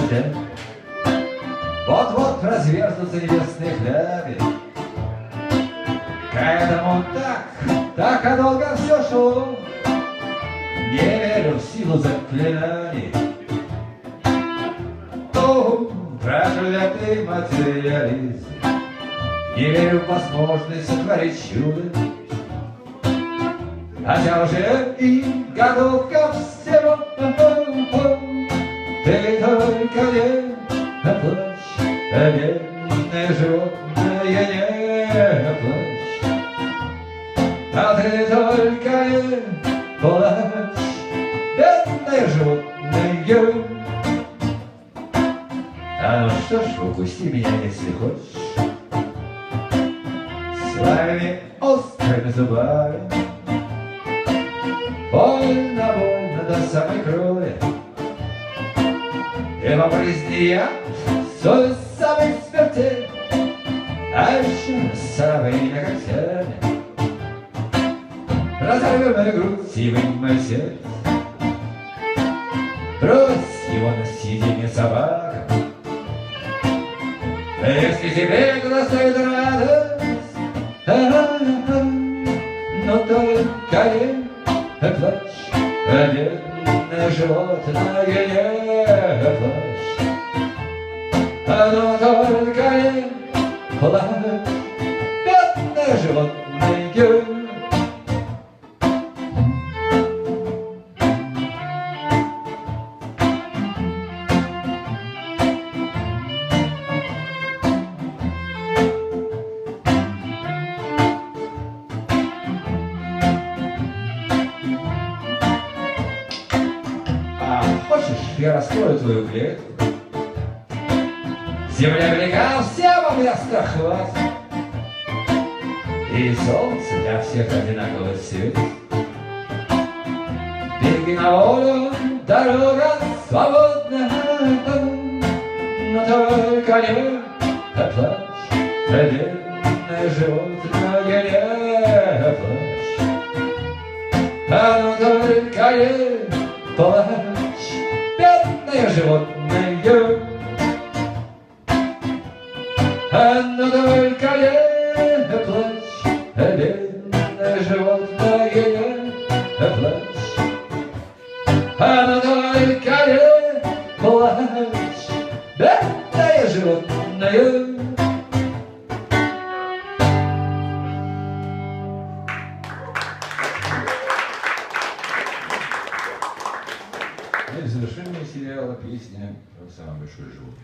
дождя. Вот-вот разверзнутся небесные хляби. К этому так долго все шло. Не верю в силу заклинаний. О, проклятый материализм. Не верю в возможность сотворить чудо. Хотя уже и готов ко всему. Ты только не плачь, бедное животное, не плачь. А ты только не плачь, бедное животное. А ну что ж, укуси меня, если хочешь, своими острыми зубами. Больно, больно до самой крови. И попрызни я соль самой смерти, а еще самыми когтями разорвем мою грудь и вынь мое сердце. Брось его на сиденье собака. Если тебе доставит радость, но только не плачь, бедное животное, не плачь. Но только не плачь, бедное животное. Хочешь, я раскрою твою клетку? Земля велика, всем места хватит, и солнце для всех одинаково светит. Беги на волю, дорога свободна, но только не плачь, бедное животное, не плачь. Но только не плачь, бедное животное. Но только не плачь, бедное животное, не плачь. Но только не плачь, бедное животное. И в завершении сериала песня про самое большое животное.